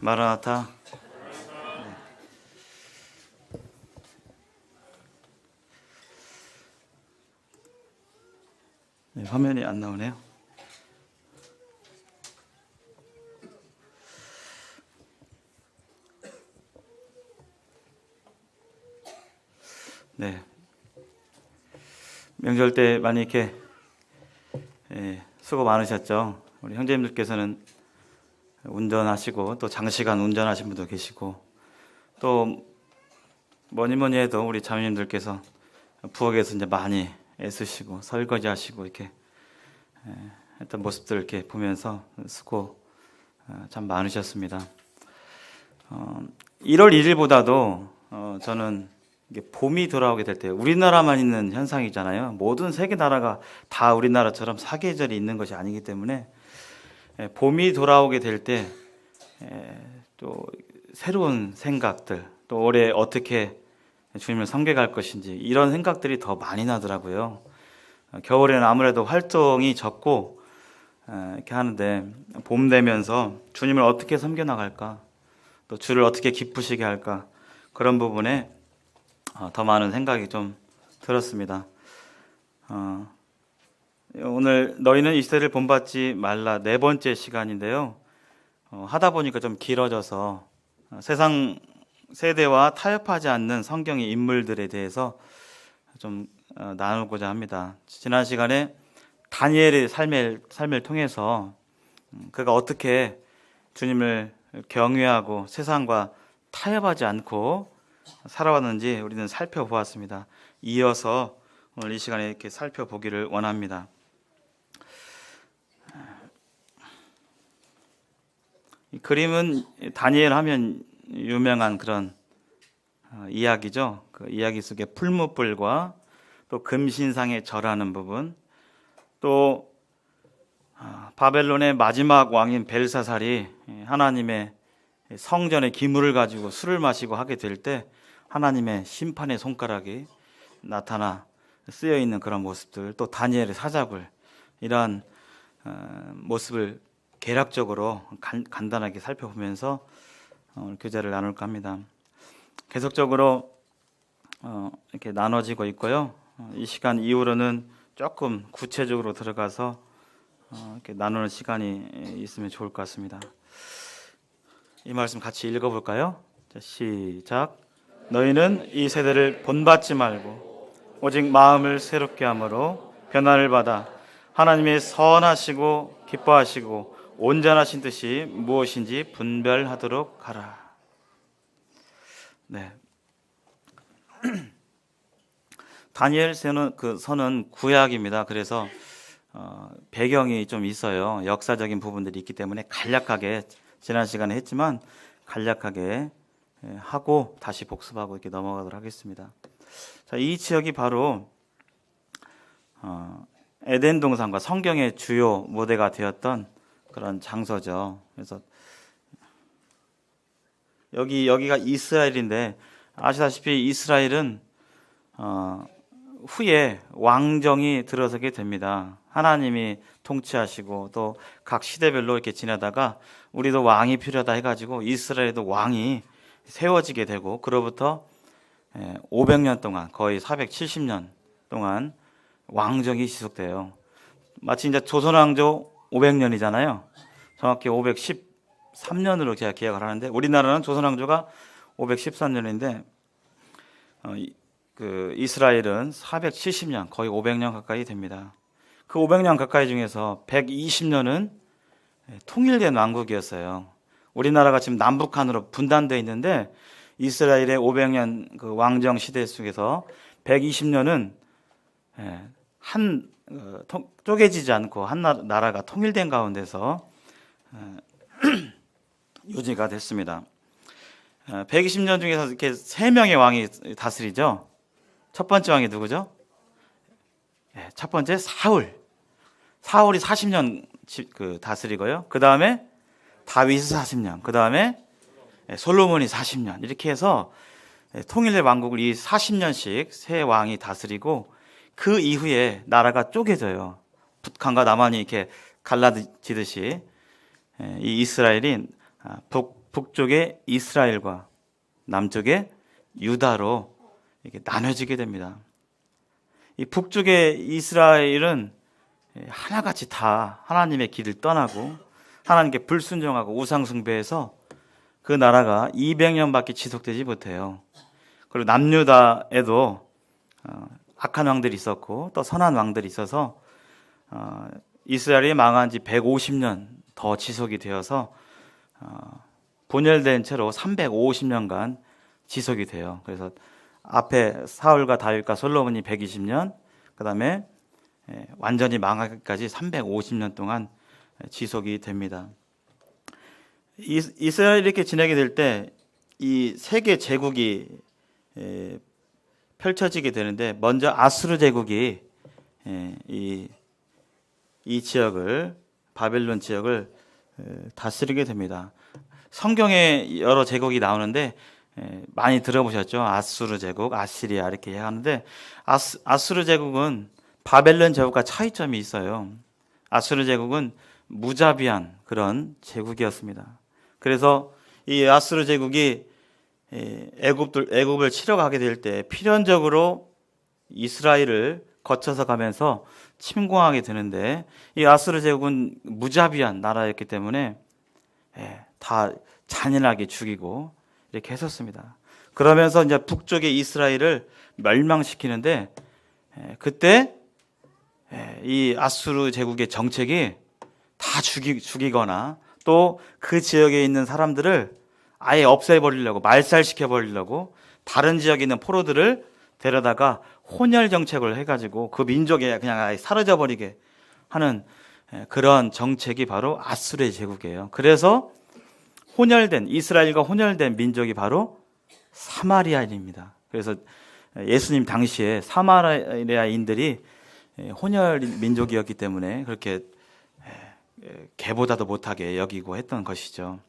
마라나타. 네, 화면이 안 나오네요. 네, 명절 때 많이 이렇게 수고 많으셨죠. 우리 형제님들께서는 운전하시고 또 장시간 운전하신 분도 계시고 또 뭐니 해도 우리 자매님들께서 부엌에서 이제 많이 애쓰시고 설거지하시고 이렇게 했던 모습들 이렇게 보면서 수고 참 많으셨습니다. 1월 1일보다도 저는 이게 봄이 돌아오게 될 때 우리나라만 있는 현상이잖아요. 모든 세계 나라가 다 우리나라처럼 사계절이 있는 것이 아니기 때문에 봄이 돌아오게 될 때 또 새로운 생각들, 또 올해 어떻게 주님을 섬겨갈 것인지 이런 생각들이 더 많이 나더라고요. 겨울에는 아무래도 활동이 적고 이렇게 하는데 봄 되면서 주님을 어떻게 섬겨 나갈까, 또 주를 어떻게 기쁘시게 할까, 그런 부분에 더 많은 생각이 좀 들었습니다. 오늘 너희는 이 세대를 본받지 말라 4번째 시간인데요. 하다 보니까 좀 길어져서 세상 세대와 타협하지 않는 성경의 인물들에 대해서 좀 나누고자 합니다. 지난 시간에 다니엘의 삶을 통해서 그가 어떻게 주님을 경외하고 세상과 타협하지 않고 살아왔는지 우리는 살펴보았습니다. 이어서 오늘 이 시간에 이렇게 살펴보기를 원합니다. 이 그림은 다니엘 하면 유명한 그런 이야기죠. 그 이야기 속에 풀무불과 또 금신상에 절하는 부분, 또 바벨론의 마지막 왕인 벨사살이 하나님의 성전의 기물을 가지고 술을 마시고 하게 될 때 하나님의 심판의 손가락이 나타나 쓰여 있는 그런 모습들, 또 다니엘의 사자굴, 이러한 모습을 개략적으로 간단하게 살펴보면서 오늘 교제를 나눌까 합니다. 계속적으로 이렇게 나눠지고 있고요. 이 시간 이후로는 조금 구체적으로 들어가서 이렇게 나누는 시간이 있으면 좋을 것 같습니다. 이 말씀 같이 읽어볼까요? 자, 시작. 너희는 이 세대를 본받지 말고 오직 마음을 새롭게 함으로 변화를 받아 하나님의 선하시고 기뻐하시고 온전하신 뜻이 무엇인지 분별하도록 하라. 네. 다니엘 서는 구약입니다. 그래서 배경이 좀 있어요. 역사적인 부분들이 있기 때문에 간략하게 지난 시간에 했지만 간략하게 하고 다시 복습하고 이렇게 넘어가도록 하겠습니다. 자, 이 지역이 바로 에덴 동산과 성경의 주요 모델가 되었던 그런 장소죠. 그래서 여기가 이스라엘인데 아시다시피 이스라엘은 후에 왕정이 들어서게 됩니다. 하나님이 통치하시고 또 각 시대별로 이렇게 지나다가 우리도 왕이 필요하다 해가지고 이스라엘에도 왕이 세워지게 되고 그로부터 500년 동안 거의 470년 동안 왕정이 지속돼요. 마치 이제 조선왕조 500년이잖아요. 정확히 513년으로 제가 기억을 하는데 우리나라는 조선왕조가 513년인데 그 이스라엘은 470년, 거의 500년 가까이 됩니다. 그 500년 가까이 중에서 120년은 통일된 왕국이었어요. 우리나라가 지금 남북한으로 분단되어 있는데 이스라엘의 500년 그 왕정 시대 속에서 120년은 쪼개지지 않고 한 나라가 통일된 가운데서 유지가 됐습니다. 120년 중에서 이렇게 3명의 왕이 다스리죠. 첫 번째 왕이 누구죠? 첫 번째 사울이 40년 다스리고요. 그 다음에 다윗이 40년, 그 다음에 솔로몬이 40년, 이렇게 해서 통일된 왕국을 이 40년씩 새 왕이 다스리고 그 이후에 나라가 쪼개져요. 북한과 남한이 이렇게 갈라지듯이 이 이스라엘이 북쪽의 이스라엘과 남쪽의 유다로 이렇게 나눠지게 됩니다. 이 북쪽의 이스라엘은 하나같이 다 하나님의 길을 떠나고 하나님께 불순종하고 우상 숭배해서 그 나라가 200년밖에 지속되지 못해요. 그리고 남유다에도 악한 왕들이 있었고 또 선한 왕들이 있어서 이스라엘이 망한 지 150년 더 지속이 되어서 분열된 채로 350년간 지속이 돼요. 그래서 앞에 사울과 다윗과 솔로몬이 120년, 그 다음에 완전히 망하기까지 350년 동안 지속이 됩니다. 이스라엘이 이렇게 지내게 될 때 이 세계 제국이 펼쳐지게 되는데, 먼저 아수르 제국이 이 지역을, 바벨론 지역을 다스리게 됩니다. 성경에 여러 제국이 나오는데 많이 들어보셨죠? 아수르 제국, 아시리아 이렇게 하는데, 아수르 제국은 바벨론 제국과 차이점이 있어요. 아수르 제국은 무자비한 그런 제국이었습니다. 그래서 이 아수르 제국이 애굽을 치러 가게 될 때 필연적으로 이스라엘을 거쳐서 가면서 침공하게 되는데, 이 아수르 제국은 무자비한 나라였기 때문에 다 잔인하게 죽이고 이렇게 했었습니다. 그러면서 이제 북쪽의 이스라엘을 멸망시키는데, 그때 이 아수르 제국의 정책이 다 죽이거나 또 그 지역에 있는 사람들을 아예 없애버리려고, 말살시켜버리려고 다른 지역에 있는 포로들을 데려다가 혼혈 정책을 해가지고 그 민족에 그냥 아예 사라져버리게 하는 그런 정책이 바로 아수르 제국이에요. 그래서 이스라엘과 혼혈된 민족이 바로 사마리아인입니다. 그래서 예수님 당시에 사마리아인들이 혼혈 민족이었기 때문에 그렇게 개보다도 못하게 여기고 했던 것이죠.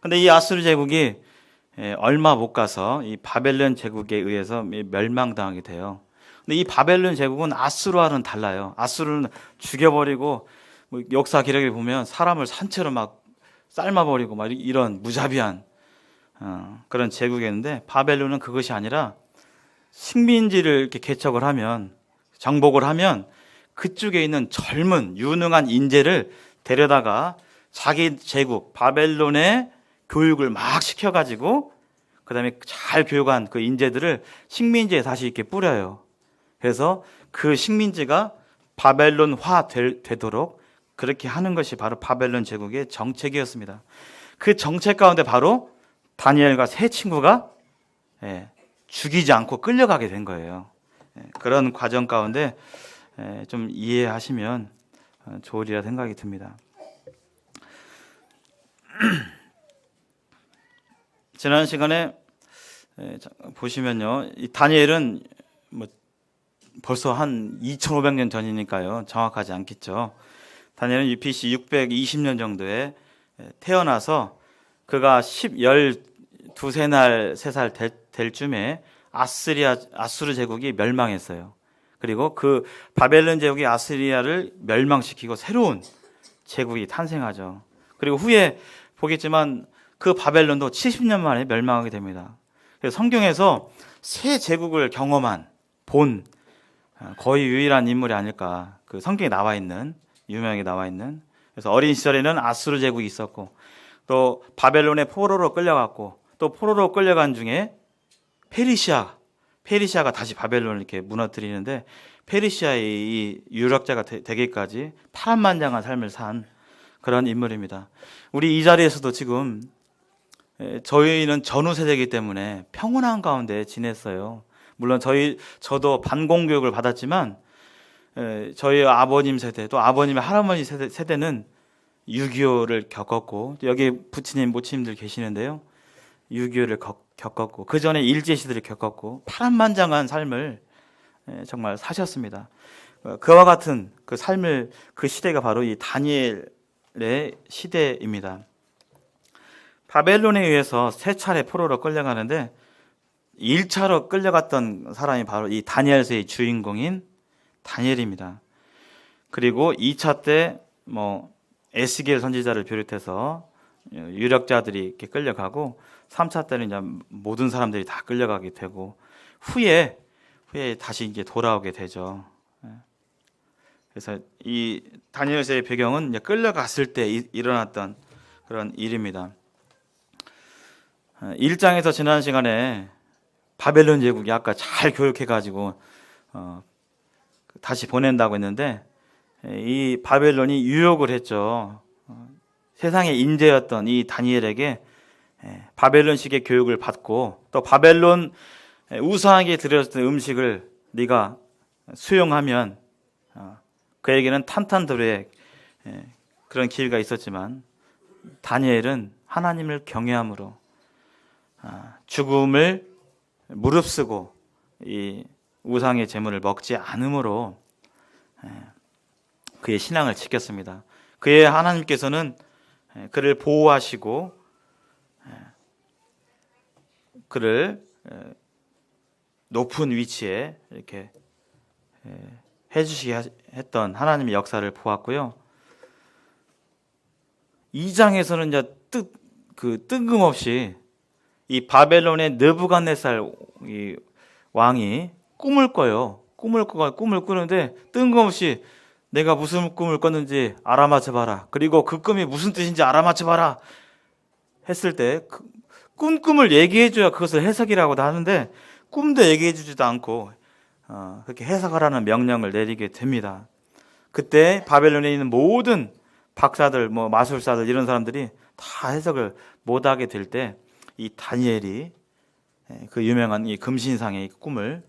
근데 이 아수르 제국이 얼마 못 가서 이 바벨론 제국에 의해서 멸망당하게 돼요. 근데 이 바벨론 제국은 아수르와는 달라요. 아수르는 죽여버리고, 역사 기록에 보면 사람을 산채로 막 삶아버리고 막 이런 무자비한 그런 제국이었는데, 바벨론은 그것이 아니라 식민지를 이렇게 개척을 하면, 정복을 하면 그쪽에 있는 젊은 유능한 인재를 데려다가 자기 제국 바벨론의 교육을 막 시켜가지고 그 다음에 잘 교육한 그 인재들을 식민지에 다시 이렇게 뿌려요. 그래서 그 식민지가 바벨론화 되도록 그렇게 하는 것이 바로 바벨론 제국의 정책이었습니다. 그 정책 가운데 바로 다니엘과 세 친구가 죽이지 않고 끌려가게 된 거예요. 그런 과정 가운데 좀 이해하시면 좋으리라 생각이 듭니다. 지난 시간에 보시면요, 이 다니엘은 벌써 한 2500년 전이니까요 정확하지 않겠죠. 다니엘은 BC 620년 정도에 태어나서 그가 12살, 3살 될 쯤에 아수르 제국이 멸망했어요. 그리고 그 바벨론 제국이 아시리아를 멸망시키고 새로운 제국이 탄생하죠. 그리고 후에 보겠지만 그 바벨론도 70년 만에 멸망하게 됩니다. 그래서 성경에서 새 제국을 경험한 거의 유일한 인물이 아닐까. 그 성경에 유명하게 나와 있는. 그래서 어린 시절에는 아수르 제국이 있었고, 또 바벨론의 포로로 끌려갔고, 또 포로로 끌려간 중에 페르시아가 다시 바벨론을 이렇게 무너뜨리는데, 페르시아의 이 유력자가 되기까지 파란만장한 삶을 산 그런 인물입니다. 우리 이 자리에서도 지금 저희는 전후 세대이기 때문에 평온한 가운데 지냈어요. 물론 저도 반공교육을 받았지만 저희 아버님 세대, 또 아버님의 할아버지 세대는 6.25를 겪었고, 여기 부치님, 모치님들 계시는데요, 6.25를 겪었고, 그 전에 일제시대를 겪었고, 파란만장한 삶을 정말 사셨습니다. 그와 같은 그 삶을, 그 시대가 바로 이 다니엘의 시대입니다. 바벨론에 의해서 3차례 포로로 끌려가는데, 1차로 끌려갔던 사람이 바로 이 다니엘서의 주인공인 다니엘입니다. 그리고 2차 때 에스겔 선지자를 비롯해서 유력자들이 이렇게 끌려가고 3차 때는 이제 모든 사람들이 다 끌려가게 되고 후에 다시 이제 돌아오게 되죠. 그래서 이 다니엘서의 배경은 이제 끌려갔을 때 일어났던 그런 일입니다. 1장에서 지난 시간에 바벨론 제국이 아까 잘 교육해가지고 다시 보낸다고 했는데 이 바벨론이 유혹을 했죠. 세상의 인재였던 이 다니엘에게 바벨론식의 교육을 받고 또 바벨론 우상에게 드렸던 음식을 네가 수용하면 그에게는 탄탄들의 그런 기회가 있었지만 다니엘은 하나님을 경외함으로 죽음을 무릅쓰고 이 우상의 제물을 먹지 않음으로 그의 신앙을 지켰습니다. 그의 하나님께서는 그를 보호하시고 그를 높은 위치에 이렇게 해주시게 했던 하나님의 역사를 보았고요. 2장에서는 이제 뜬금없이 이 바벨론의 느부갓네살 이 왕이 꿈을 꿔요. 꿈을 꾸는데 뜬금없이 내가 무슨 꿈을 꿨는지 알아맞혀봐라. 그리고 그 꿈이 무슨 뜻인지 알아맞혀봐라. 했을 때 꿈을 얘기해줘야 그것을 해석이라고 하는데 꿈도 얘기해주지도 않고 그렇게 해석하라는 명령을 내리게 됩니다. 그때 바벨론에 있는 모든 박사들, 마술사들 이런 사람들이 다 해석을 못하게 될 때 이 다니엘이 그 유명한 이 금신상의 꿈을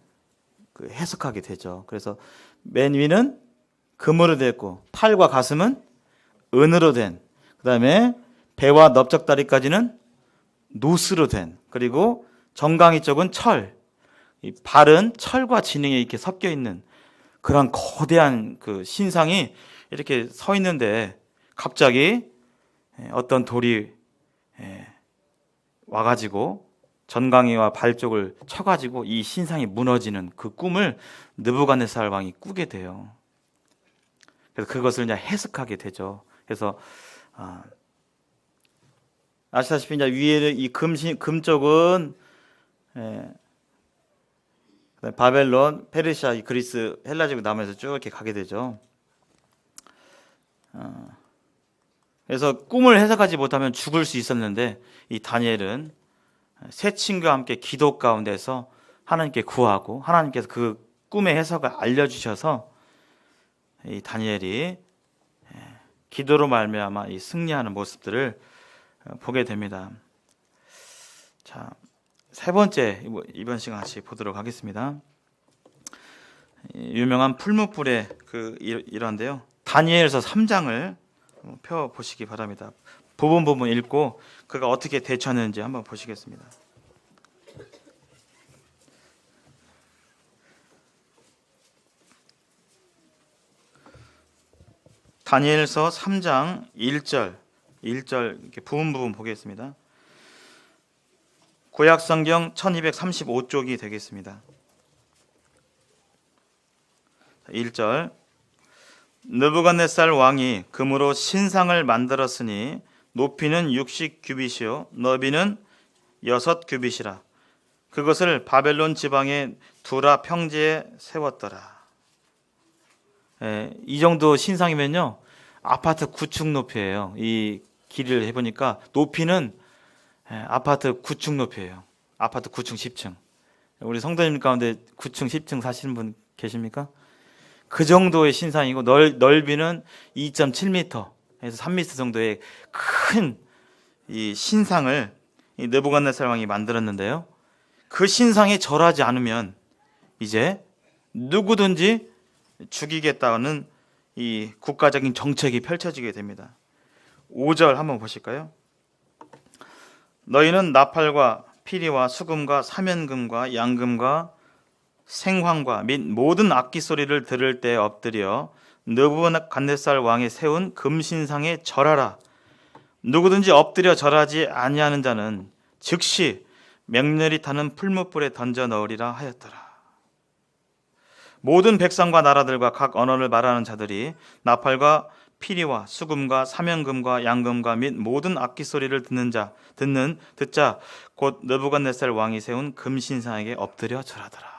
해석하게 되죠. 그래서 맨 위는 금으로 됐고 팔과 가슴은 은으로 된, 그다음에 배와 넓적다리까지는 노스로 된, 그리고 정강이 쪽은 철, 이 발은 철과 진흙이 이렇게 섞여 있는 그런 거대한 그 신상이 이렇게 서 있는데 갑자기 어떤 돌이 와가지고 전강이와 발 쪽을 쳐가지고 이 신상이 무너지는 그 꿈을 느부갓네살 왕이 꾸게 돼요. 그래서 그것을 이제 해석하게 되죠. 그래서 아시다시피 이제 위에 이 금 쪽은 바벨론, 페르시아, 그리스, 헬라제국 남에서 쭉 이렇게 가게 되죠. 그래서 꿈을 해석하지 못하면 죽을 수 있었는데 이 다니엘은 세 친구와 함께 기도 가운데서 하나님께 구하고 하나님께서 그 꿈의 해석을 알려주셔서 이 다니엘이 기도로 말미암아 이 승리하는 모습들을 보게 됩니다. 자, 세 번째 이번 시간 같이 보도록 하겠습니다. 유명한 풀무불의 그 일화인데요. 다니엘서 3장을 펴 보시기 바랍니다. 부분 읽고 그가 어떻게 대처하는지 한번 보시겠습니다. 다니엘서 3장 1절 이렇게 부분 보겠습니다. 구약성경 1235쪽이 되겠습니다. 1절 느부갓네살 왕이 금으로 신상을 만들었으니 높이는 60규빗이요 너비는 6규빗이라. 그것을 바벨론 지방의 두라 평지에 세웠더라. 이 정도 신상이면요 아파트 9층 높이예요. 이 길이를 해보니까 높이는 아파트 9층 높이예요. 아파트 9층 10층. 우리 성도님 가운데 9층 10층 사시는 분 계십니까? 그 정도의 신상이고 넓이는 2.7m 에서 3m 정도의 큰 이 신상을 이 느부갓네살 왕이 만들었는데요. 그 신상에 절하지 않으면 이제 누구든지 죽이겠다는 이 국가적인 정책이 펼쳐지게 됩니다. 5절 한번 보실까요? 너희는 나팔과 피리와 수금과 사면금과 양금과 생황과 및 모든 악기 소리를 들을 때 엎드려 느부갓네살 왕이 세운 금신상에 절하라. 누구든지 엎드려 절하지 아니하는 자는 즉시 맹렬히 타는 풀무불에 던져 넣으리라 하였더라. 모든 백성과 나라들과 각 언어를 말하는 자들이 나팔과 피리와 수금과 사면금과 양금과 및 모든 악기 소리를 듣자 곧 느부갓네살 왕이 세운 금신상에게 엎드려 절하더라.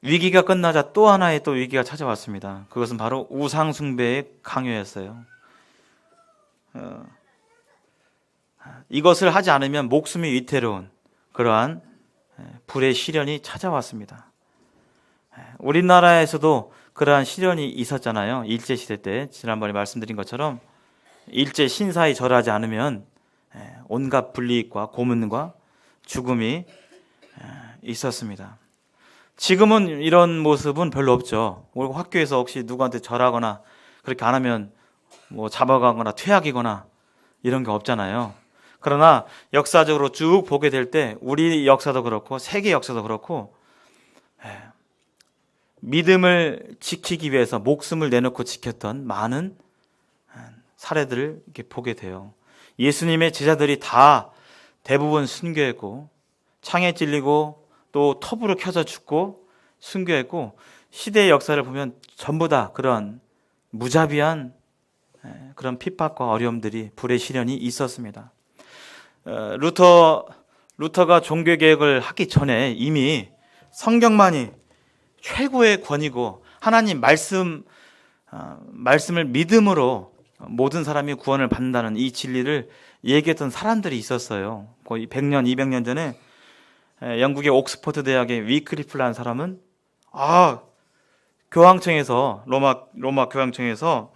위기가 끝나자 또 하나의 또 위기가 찾아왔습니다. 그것은 바로 우상 숭배의 강요였어요. 이것을 하지 않으면 목숨이 위태로운 그러한 불의 시련이 찾아왔습니다. 우리나라에서도 그러한 시련이 있었잖아요. 일제시대 때 지난번에 말씀드린 것처럼 일제 신사에 절하지 않으면 온갖 불이익과 고문과 죽음이 있었습니다. 지금은 이런 모습은 별로 없죠. 우리 학교에서 혹시 누구한테 절하거나 그렇게 안 하면 뭐 잡아가거나 퇴학이거나 이런 게 없잖아요. 그러나 역사적으로 쭉 보게 될 때 우리 역사도 그렇고 세계 역사도 그렇고 믿음을 지키기 위해서 목숨을 내놓고 지켰던 많은 사례들을 이렇게 보게 돼요. 예수님의 제자들이 다 대부분 순교했고 창에 찔리고 또 톱으로 켜져 죽고 순교했고 시대의 역사를 보면 전부 다 그런 무자비한 그런 핍박과 어려움들이 불의 시련이 있었습니다. 루터가 종교개혁을 하기 전에 이미 성경만이 최고의 권위고 하나님 말씀을 믿음으로 모든 사람이 구원을 받는다는 이 진리를 얘기했던 사람들이 있었어요. 거의 100년, 200년 전에 영국의 옥스퍼드 대학의 위클리프라는 사람은 교황청에서 로마 교황청에서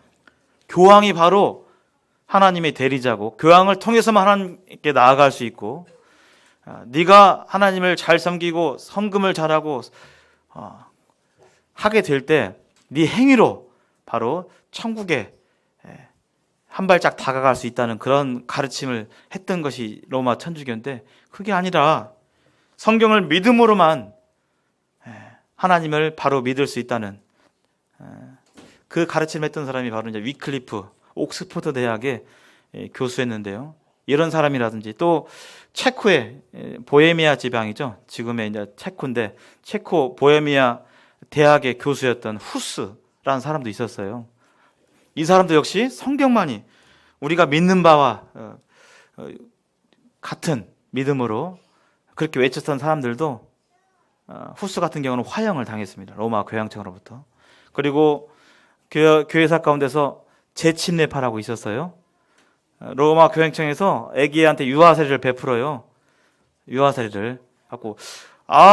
교황이 바로 하나님의 대리자고 교황을 통해서만 하나님께 나아갈 수 있고 네가 하나님을 잘 섬기고 성금을 잘하고 하게 될 때 네 행위로 바로 천국에 한 발짝 다가갈 수 있다는 그런 가르침을 했던 것이 로마 천주교인데 그게 아니라 성경을 믿음으로만 하나님을 바로 믿을 수 있다는 그 가르침을 했던 사람이 바로 이제 위클리프 옥스퍼드 대학의 교수였는데요. 이런 사람이라든지 또 체코의 보헤미아 지방이죠. 지금의 이제 체코인데 체코 보헤미아 대학의 교수였던 후스라는 사람도 있었어요. 이 사람도 역시 성경만이 우리가 믿는 바와 같은 믿음으로 그렇게 외쳤던 사람들도 후스 같은 경우는 화형을 당했습니다. 로마 교황청으로부터. 그리고 교회사 가운데서 재침례파라고 있었어요. 로마 교황청에서 아기한테 유아세례를 베풀어요. 유아세례를 하고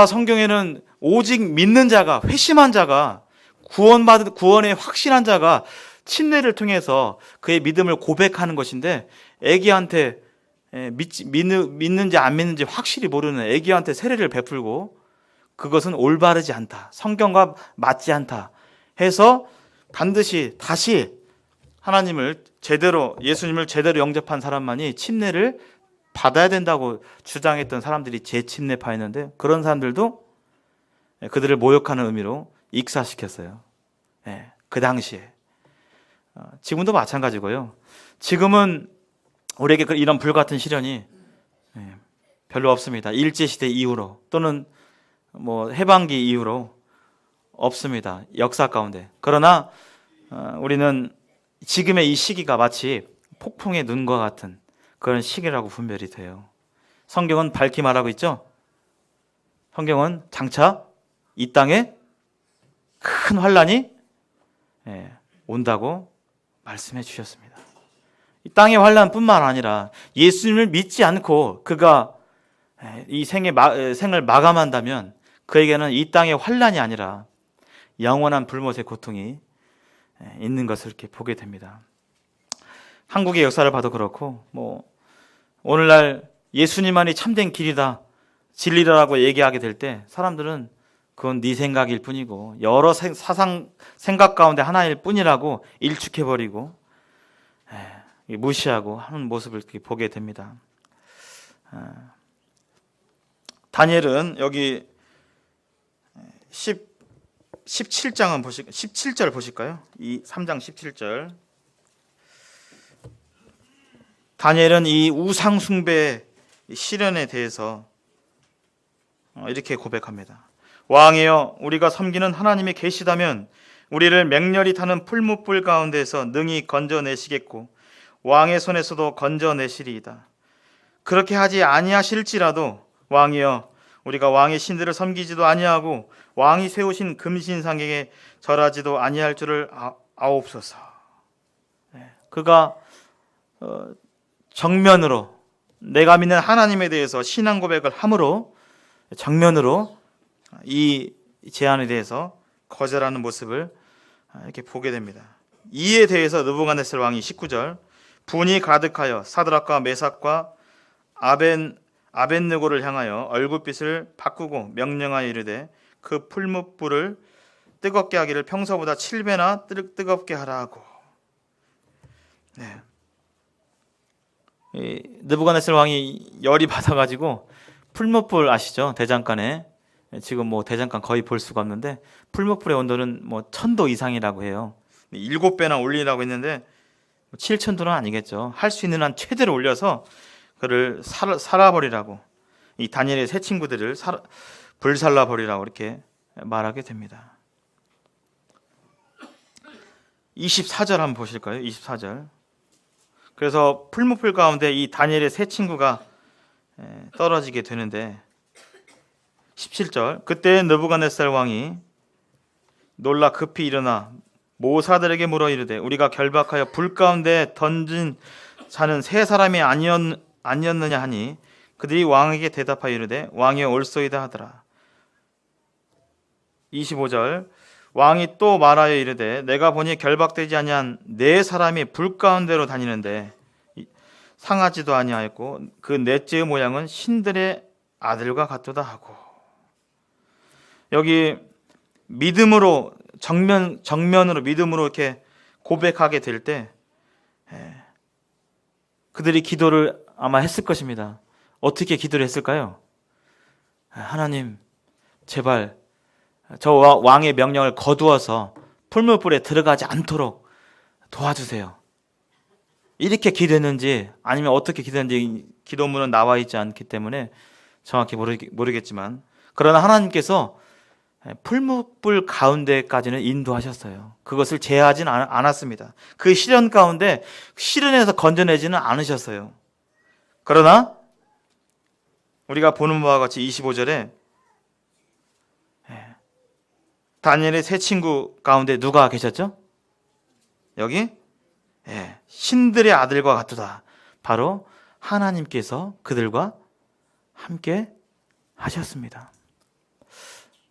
성경에는 오직 믿는 자가 회심한 자가 구원의 확신한 자가 침례를 통해서 그의 믿음을 고백하는 것인데 아기한테 믿는지 안 믿는지 확실히 모르는 아기한테 세례를 베풀고 그것은 올바르지 않다. 성경과 맞지 않다. 해서 반드시 다시 예수님을 제대로 영접한 사람만이 침례를 받아야 된다고 주장했던 사람들이 재침례파였는데 그런 사람들도 그들을 모욕하는 의미로 익사시켰어요. 그 당시에. 지금도 마찬가지고요. 지금은 우리에게 이런 불같은 시련이 별로 없습니다. 일제시대 이후로 또는 해방기 이후로 없습니다. 역사 가운데. 그러나 우리는 지금의 이 시기가 마치 폭풍의 눈과 같은 그런 시기라고 분별이 돼요. 성경은 밝히 말하고 있죠. 성경은 장차 이 땅에 큰 환란이 온다고 말씀해 주셨습니다. 이 땅의 환란뿐만 아니라 예수님을 믿지 않고 그가 이 생을 마감한다면 그에게는 이 땅의 환란이 아니라 영원한 불못의 고통이 있는 것을 이렇게 보게 됩니다. 한국의 역사를 봐도 그렇고 오늘날 예수님만이 참된 길이다 진리라고 얘기하게 될 때 사람들은 그건 네 생각일 뿐이고 여러 생각 가운데 하나일 뿐이라고 일축해버리고 무시하고 하는 모습을 이렇게 보게 됩니다. 다니엘은 여기 17절 보실까요? 3장 17절. 다니엘은 이 우상 숭배의 시련에 대해서 이렇게 고백합니다. 왕이여, 우리가 섬기는 하나님이 계시다면 우리를 맹렬히 타는 풀무불 가운데에서 능히 건져내시겠고 왕의 손에서도 건져내시리이다. 그렇게 하지 아니하실지라도 왕이여, 우리가 왕의 신들을 섬기지도 아니하고 왕이 세우신 금신상에게 절하지도 아니할 줄을 아옵소서. 그가 정면으로 내가 믿는 하나님에 대해서 신앙 고백을 함으로 정면으로 이 제안에 대해서 거절하는 모습을 이렇게 보게 됩니다. 이에 대해서 느부갓네살 왕이 19절 분이 가득하여 사드락과 메삭과 아벤느고를 향하여 얼굴빛을 바꾸고 명령하여 이르되 그 풀무불을 뜨겁게 하기를 평소보다 7배나 뜨겁게 하라 하고. 느부갓네살 왕이 열이 받아가지고 풀무불 아시죠? 대장간에 지금 뭐 대장간 거의 볼 수가 없는데 풀무불의 온도는 뭐 1000도 이상이라고 해요. 7배나 올리라고 했는데 7000도는 아니겠죠. 할 수 있는 한 최대로 올려서 그를 살아버리라고, 이 다니엘의 세 친구들을 불살라버리라고 이렇게 말하게 됩니다. 24절 한번 보실까요? 24절. 그래서 풀무불 가운데 이 다니엘의 세 친구가 떨어지게 되는데 17절 그때 느부갓네살 왕이 놀라 급히 일어나 모사들에게 물어 이르되 우리가 결박하여 불 가운데 던진 자는 세 사람이 아니었느냐 하니 그들이 왕에게 대답하여 이르되 왕이 올소이다 하더라. 25절 왕이 또 말하여 이르되 내가 보니 결박되지 아니한 네 사람이 불 가운데로 다니는데 상하지도 아니하였고 그 넷째의 모양은 신들의 아들과 같도다 하고. 여기 믿음으로 정면으로 믿음으로 이렇게 고백하게 될 때 그들이 기도를 아마 했을 것입니다. 어떻게 기도를 했을까요? 하나님, 제발 저 왕의 명령을 거두어서 풀무불에 들어가지 않도록 도와주세요. 이렇게 기도했는지 아니면 어떻게 기도했는지 기도문은 나와 있지 않기 때문에 정확히 모르겠지만, 그러나 하나님께서 풀무불 가운데까지는 인도하셨어요. 그것을 제하진 않았습니다. 그 시련 가운데 시련에서 건져내지는 않으셨어요. 그러나 우리가 보는 바와 같이 25절에 다니엘의 세 친구 가운데 누가 계셨죠? 여기 신들의 아들과 같도다. 바로 하나님께서 그들과 함께 하셨습니다.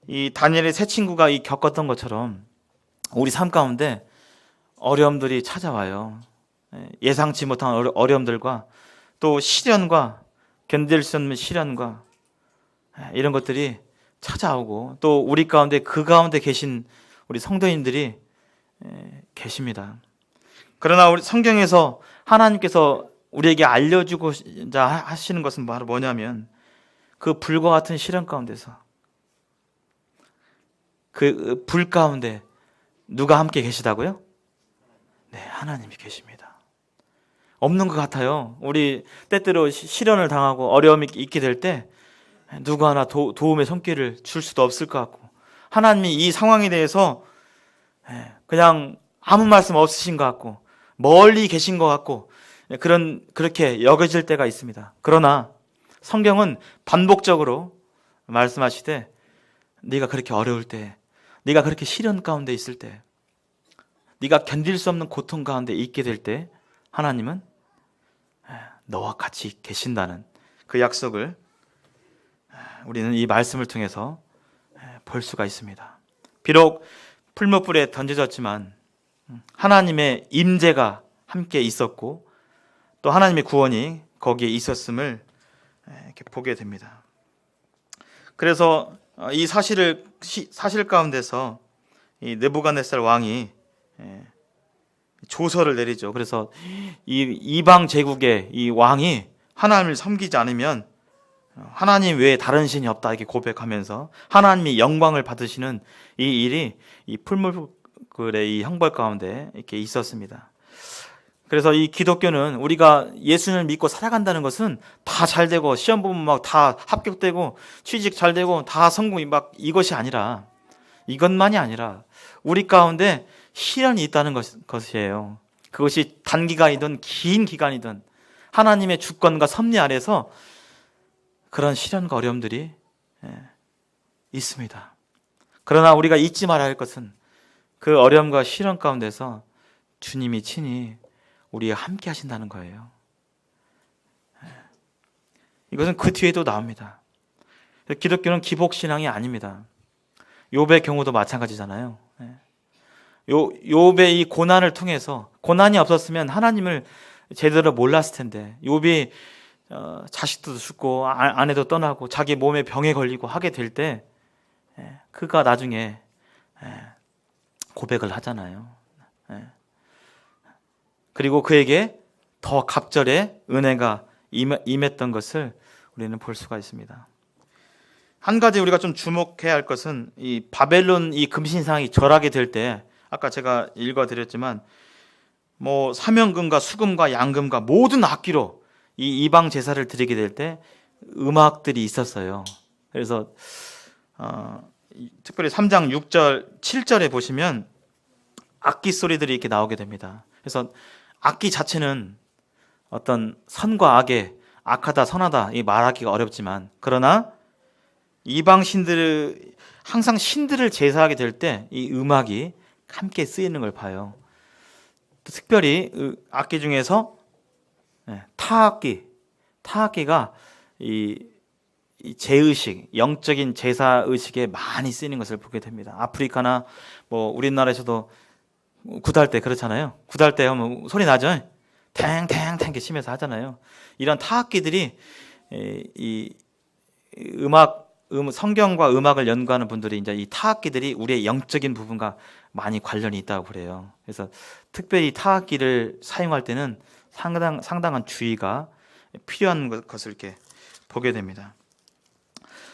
이 다니엘의 세 친구가 겪었던 것처럼 우리 삶 가운데 어려움들이 찾아와요. 예상치 못한 어려움들과 또 시련과 견딜 수 없는 시련과 이런 것들이 찾아오고 또 우리 가운데 그 가운데 계신 우리 성도님들이 계십니다. 그러나 우리 성경에서 하나님께서 우리에게 알려주고자 하시는 것은 바로 뭐냐면 그 불과 같은 시련 가운데서 그 불 가운데 누가 함께 계시다고요? 네, 하나님이 계십니다. 없는 것 같아요. 우리 때때로 시련을 당하고 어려움이 있게 될 때 누구 하나 도움의 손길을 줄 수도 없을 것 같고, 하나님이 이 상황에 대해서 그냥 아무 말씀 없으신 것 같고 멀리 계신 것 같고 그렇게 여겨질 때가 있습니다. 그러나 성경은 반복적으로 말씀하시되 네가 그렇게 어려울 때, 네가 그렇게 시련 가운데 있을 때, 네가 견딜 수 없는 고통 가운데 있게 될 때 하나님은 너와 같이 계신다는 그 약속을 우리는 이 말씀을 통해서 볼 수가 있습니다. 비록 풀무불에 던져졌지만 하나님의 임재가 함께 있었고 또 하나님의 구원이 거기에 있었음을 이렇게 보게 됩니다. 그래서 이 사실 가운데서 이 느부갓네살 왕이 조서를 내리죠. 그래서 이 이방 제국의 이 왕이 하나님을 섬기지 않으면 하나님 외에 다른 신이 없다 이렇게 고백하면서 하나님이 영광을 받으시는 이 일이 이 풀무불의 이 형벌 가운데 이렇게 있었습니다. 그래서 이 기독교는 우리가 예수님을 믿고 살아간다는 것은 다 잘 되고 시험 보면 막 다 합격되고 취직 잘 되고 다 성공이 막 이것이 아니라, 이것만이 아니라 우리 가운데 시련이 있다는 것이에요. 그것이 단기간이든 긴 기간이든 하나님의 주권과 섭리 아래서 그런 시련과 어려움들이 있습니다. 그러나 우리가 잊지 말아야 할 것은 그 어려움과 시련 가운데서 주님이 친히 우리와 함께 하신다는 거예요. 이것은 그 뒤에도 나옵니다. 기독교는 기복신앙이 아닙니다. 욥의 경우도 마찬가지잖아요. 욥의 이 고난을 통해서, 고난이 없었으면 하나님을 제대로 몰랐을 텐데, 욥이 자식도 죽고 아내도 떠나고 자기 몸에 병에 걸리고 하게 될 때 그가 나중에 고백을 하잖아요. 그리고 그에게 더 갑절의 은혜가 임했던 것을 우리는 볼 수가 있습니다. 한 가지 우리가 좀 주목해야 할 것은 이 바벨론 이 금신상이 절하게 될 때, 아까 제가 읽어드렸지만 뭐 사명금과 수금과 양금과 모든 악기로 이 이방 제사를 드리게 될 때 음악들이 있었어요. 그래서 특별히 3장 6절 7절에 보시면 악기 소리들이 이렇게 나오게 됩니다. 그래서 악기 자체는 어떤 선과 악의 악하다 선하다 이 말하기가 어렵지만, 그러나 이방 신들을 항상 신들을 제사하게 될 때 이 음악이 함께 쓰이는 걸 봐요. 특별히 악기 중에서 타악기가 이 제의식, 영적인 제사 의식에 많이 쓰이는 것을 보게 됩니다. 아프리카나 뭐 우리나라에서도 굿할 때 그렇잖아요. 굿할 때 하면 소리 나죠? 탱탱탱 이렇게 치면서 하잖아요. 이런 타악기들이 이 성경과 음악을 연구하는 분들이 이제 이 타악기들이 우리의 영적인 부분과 많이 관련이 있다고 그래요. 그래서 특별히 타악기를 사용할 때는 상당한 주의가 필요한 것을 이렇게 보게 됩니다.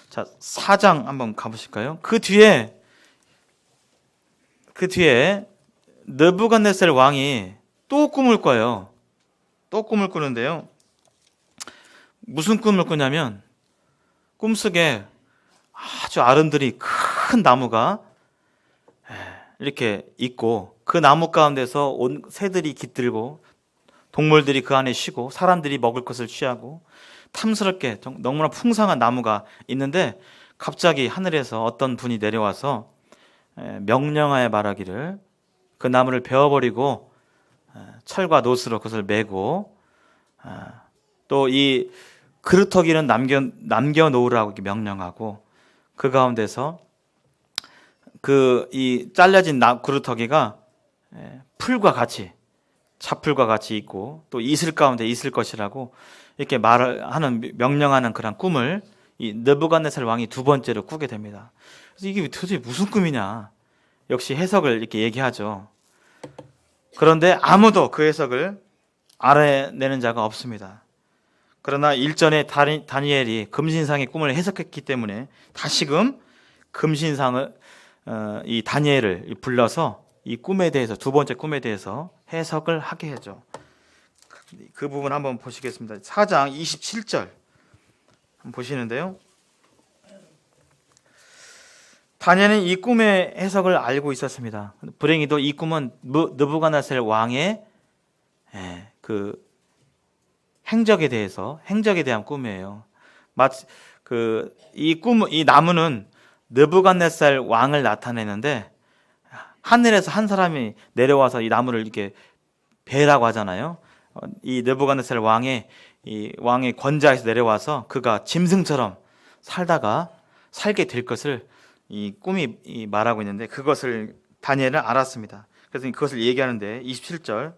자, 4장 한번 가보실까요? 그 뒤에 느부갓네살 왕이 또 꿈을 꿔요. 또 꿈을 꾸는데요. 무슨 꿈을 꾸냐면 꿈속에 아주 아름드리 큰 나무가 이렇게 있고, 그 나무 가운데서 온 새들이 깃들고 동물들이 그 안에 쉬고 사람들이 먹을 것을 취하고 탐스럽게 너무나 풍성한 나무가 있는데, 갑자기 하늘에서 어떤 분이 내려와서 명령하여 말하기를 그 나무를 베어버리고 철과 노스로 그것을 메고 또 이 그루터기는 남겨놓으라고 이렇게 명령하고, 그 가운데서 이 잘라진 그루터기가 풀과 같이, 잡풀과 같이 있고 또 이슬 가운데 있을 것이라고 이렇게 명령하는 그런 꿈을 이 느부갓네살 왕이 두 번째로 꾸게 됩니다. 그래서 이게 도대체 무슨 꿈이냐? 역시 해석을 이렇게 얘기하죠. 그런데 아무도 그 해석을 알아내는 자가 없습니다. 그러나 일전에 다니엘이 금신상의 꿈을 해석했기 때문에 다시금 금신상을 이 다니엘을 불러서 이 꿈에 대해서, 두 번째 꿈에 대해서 해석을 하게 하죠. 그 부분 한번 보시겠습니다. 4장 27절 한번 보시는데요. 다니엘은 이 꿈의 해석을 알고 있었습니다. 불행히도 이 꿈은 느부갓네살 왕의 그 행적에 대한 꿈이에요. 마치 이 나무는 느부갓네살 왕을 나타내는데, 하늘에서 한 사람이 내려와서 이 나무를 이렇게 베라고 하잖아요. 이 느부갓네살 왕의 권좌에서 내려와서 그가 짐승처럼 살게 될 것을 이 꿈이 말하고 있는데, 그것을 다니엘은 알았습니다. 그래서 그것을 얘기하는데 27절,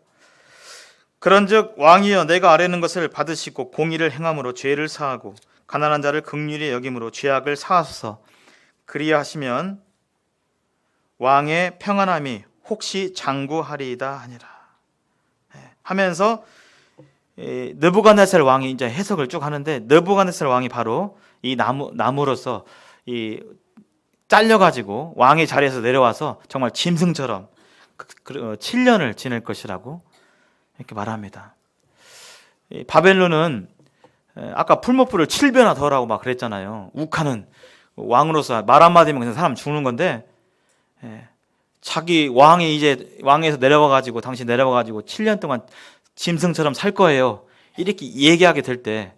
그런즉 왕이여 내가 아뢰는 것을 받으시고 공의를 행함으로 죄를 사하고 가난한 자를 긍휼히 여김으로 죄악을 사하소서. 그리하시면 왕의 평안함이 혹시 장구하리이다 하니라 하면서 느부갓네살 왕이 이제 해석을 쭉 하는데, 느부갓네살 왕이 바로 이 나무로서 잘려가지고 왕의 자리에서 내려와서 정말 짐승처럼 7년을 지낼 것이라고 이렇게 말합니다. 이 바벨론은 아까 풀무불을 7배나 더하라고 막 그랬잖아요. 욱하는 왕으로서 말 한마디면 그냥 사람 죽는 건데, 자기 왕이 이제 왕에서 내려와가지고 당신 내려와가지고 7년 동안 짐승처럼 살 거예요. 이렇게 얘기하게 될 때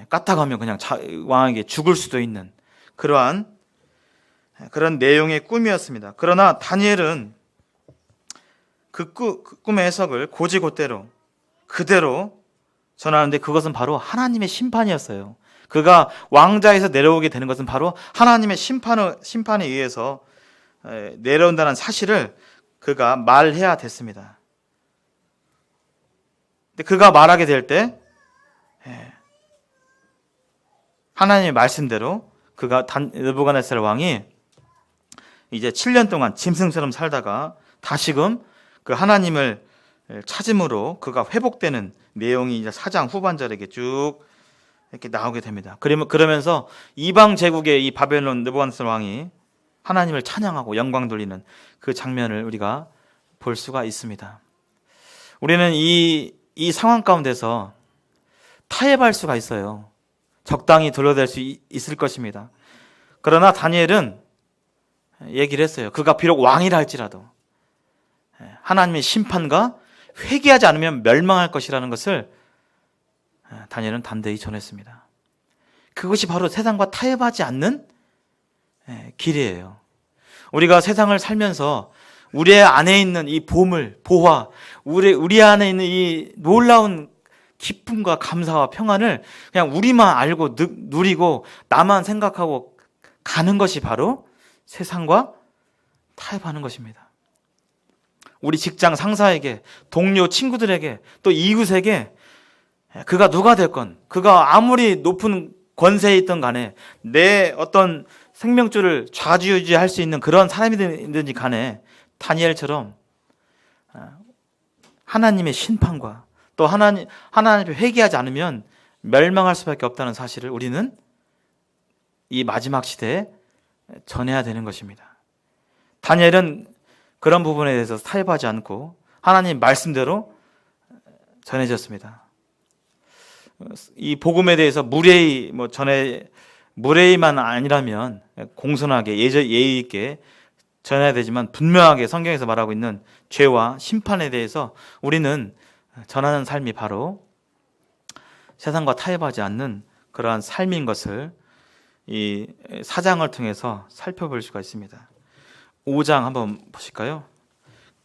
까딱하면 그냥 왕에게 죽을 수도 있는 그런 내용의 꿈이었습니다. 그러나 다니엘은 그 꿈의 해석을 고지고대로 그대로 전하는데 그것은 바로 하나님의 심판이었어요. 그가 왕자에서 내려오게 되는 것은 바로 하나님의 심판에 의해서 내려온다는 사실을 그가 말해야 됐습니다. 근데 그가 말하게 될 때 하나님의 말씀대로 그가 느부갓네살 왕이 이제 7년 동안 짐승처럼 살다가 다시금 그 하나님을 찾음으로 그가 회복되는 내용이 이제 4장 후반절에 쭉 이렇게 나오게 됩니다. 그러면서 이방 제국의 이 바벨론 느부갓네살 왕이 하나님을 찬양하고 영광 돌리는 그 장면을 우리가 볼 수가 있습니다. 우리는 이 상황 가운데서 타협할 수가 있어요. 적당히 둘러댈 수 있을 것입니다. 그러나 다니엘은 얘기를 했어요. 그가 비록 왕이라 할지라도 하나님의 심판과 회개하지 않으면 멸망할 것이라는 것을 다니엘은 담대히 전했습니다. 그것이 바로 세상과 타협하지 않는 길이에요. 우리가 세상을 살면서 우리 안에 있는 이 보물, 보화, 우리 안에 있는 이 놀라운 기쁨과 감사와 평안을 그냥 우리만 알고 누리고 나만 생각하고 가는 것이 바로 세상과 타협하는 것입니다. 우리 직장 상사에게, 동료 친구들에게, 또 이웃에게 그가 누가 됐건, 그가 아무리 높은 권세에 있던 간에 내 어떤 생명줄을 좌지우지할 수 있는 그런 사람이든지 간에 다니엘처럼 하나님의 심판과 또 하나님을 회개하지 않으면 멸망할 수밖에 없다는 사실을 우리는 이 마지막 시대에 전해야 되는 것입니다. 다니엘은 그런 부분에 대해서 타협하지 않고 하나님 말씀대로 전해졌습니다. 이 복음에 대해서 무례히만 아니라면 공손하게 예의 있게 전해야 되지만 분명하게 성경에서 말하고 있는 죄와 심판에 대해서 우리는 전하는 삶이 바로 세상과 타협하지 않는 그러한 삶인 것을 이 4장을 통해서 살펴볼 수가 있습니다. 5장 한번 보실까요?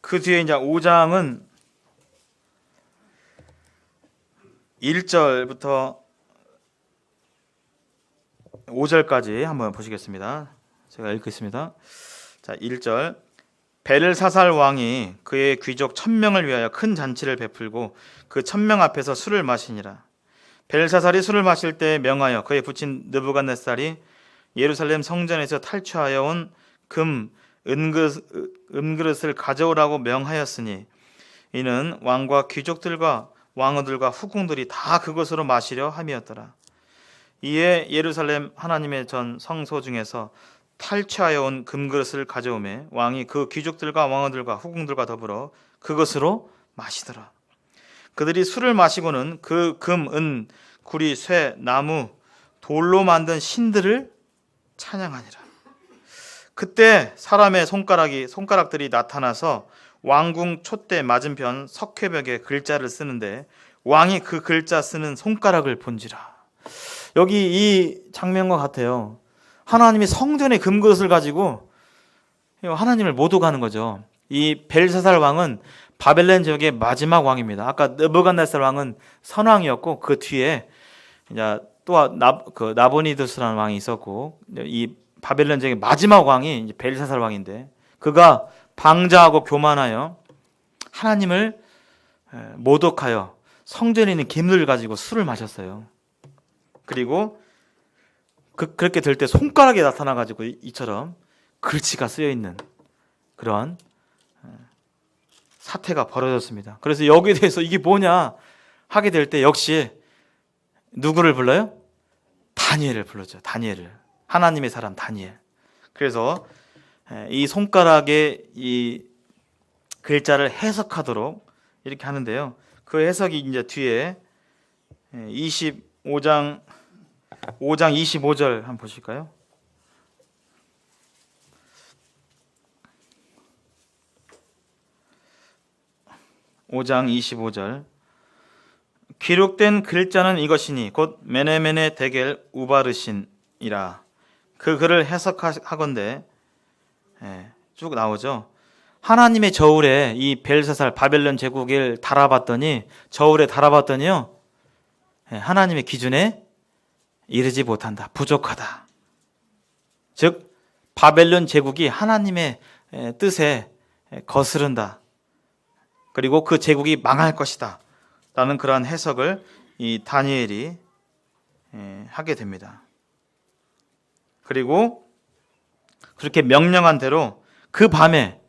그 뒤에 이제 5장은 1절부터 5절까지 한번 보시겠습니다. 제가 읽겠습니다. 자, 1절. 벨사살 왕이 그의 귀족 1000명을 위하여 큰 잔치를 베풀고 그 1000명 앞에서 술을 마시니라. 벨사살이 술을 마실 때 명하여 그의 부친 느부갓네살이 예루살렘 성전에서 탈취하여 온 금 은그릇을 가져오라고 명하였으니 이는 왕과 귀족들과 왕후들과 후궁들이 다 그것으로 마시려 함이었더라. 이에 예루살렘 하나님의 전 성소 중에서 탈취하여 온 금그릇을 가져오매 왕이 그 귀족들과 왕후들과 후궁들과 더불어 그것으로 마시더라. 그들이 술을 마시고는 그 금, 은, 구리, 쇠, 나무, 돌로 만든 신들을 찬양하니라. 그때 사람의 손가락들이 나타나서 왕궁 촛대 맞은편 석회벽에 글자를 쓰는데 왕이 그 글자 쓰는 손가락을 본지라. 여기 이 장면과 같아요. 하나님이 성전의 금그릇을 가지고 하나님을 모독하는 거죠. 이 벨사살 왕은 바벨론 지역의 마지막 왕입니다. 아까 느부갓네살 왕은 선왕이었고 그 뒤에 이제 또 나보니두스라는 왕이 있었고 이 바벨론 지역의 마지막 왕이 이제 벨사살 왕인데 그가 방자하고 교만하여 하나님을 모독하여 성전에 있는 기물을 가지고 술을 마셨어요. 그리고 그렇게 될 때 손가락에 나타나가지고 이처럼 글씨가 쓰여 있는 그런 사태가 벌어졌습니다. 그래서 여기에 대해서 이게 뭐냐 하게 될 때 역시 누구를 불러요? 다니엘을 불렀죠. 다니엘을. 하나님의 사람 다니엘. 그래서 이 손가락에 이 글자를 해석하도록 이렇게 하는데요. 그 해석이 이제 뒤에 5장 25절 한번 보실까요? 5장 25절. 기록된 글자는 이것이니 곧 메네메네 데겔 우바르신이라. 그 글을 해석하건대 쭉 나오죠. 하나님의 저울에 이 벨사살 바벨론 제국을 달아봤더니, 저울에 달아봤더니요, 하나님의 기준에 이르지 못한다. 부족하다. 즉 바벨론 제국이 하나님의 뜻에 거스른다. 그리고 그 제국이 망할 것이다 라는 그러한 해석을 이 다니엘이 하게 됩니다. 그리고 그렇게 명령한 대로 그 밤에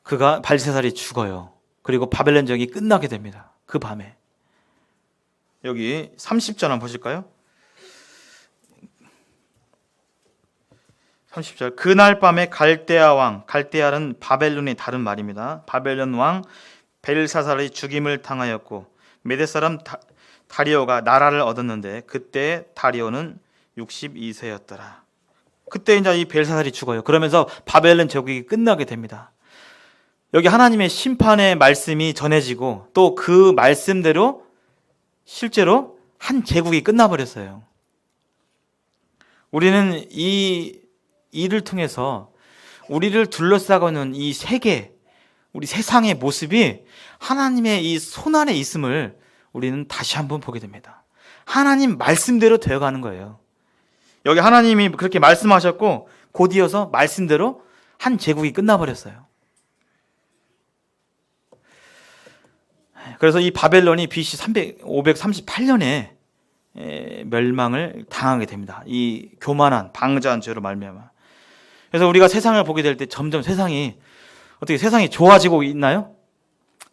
그가 발세살이 죽어요. 그리고 바벨론 제국이 끝나게 됩니다. 그 밤에. 여기 30절 한번 보실까요? 30절. 그날 밤에 갈대아 왕, 갈대아는 바벨론의 다른 말입니다. 바벨론 왕 벨사살의 죽임을 당하였고 메대 사람 다리오가 나라를 얻었는데 그때 다리오는 62세였더라. 그때 이제 이 벨사살이 죽어요. 그러면서 바벨론 제국이 끝나게 됩니다. 여기 하나님의 심판의 말씀이 전해지고 또 그 말씀대로 실제로 한 제국이 끝나버렸어요. 우리는 이 일을 통해서 우리를 둘러싸고 있는 이 세계, 우리 세상의 모습이 하나님의 이 손안에 있음을 우리는 다시 한번 보게 됩니다. 하나님 말씀대로 되어가는 거예요. 여기 하나님이 그렇게 말씀하셨고 곧 이어서 말씀대로 한 제국이 끝나버렸어요. 그래서 이 바벨론이 BC 538년에 멸망을 당하게 됩니다. 이 교만한 방자한 죄로 말미암아. 그래서 우리가 세상을 보게 될 때 점점 세상이 좋아지고 있나요?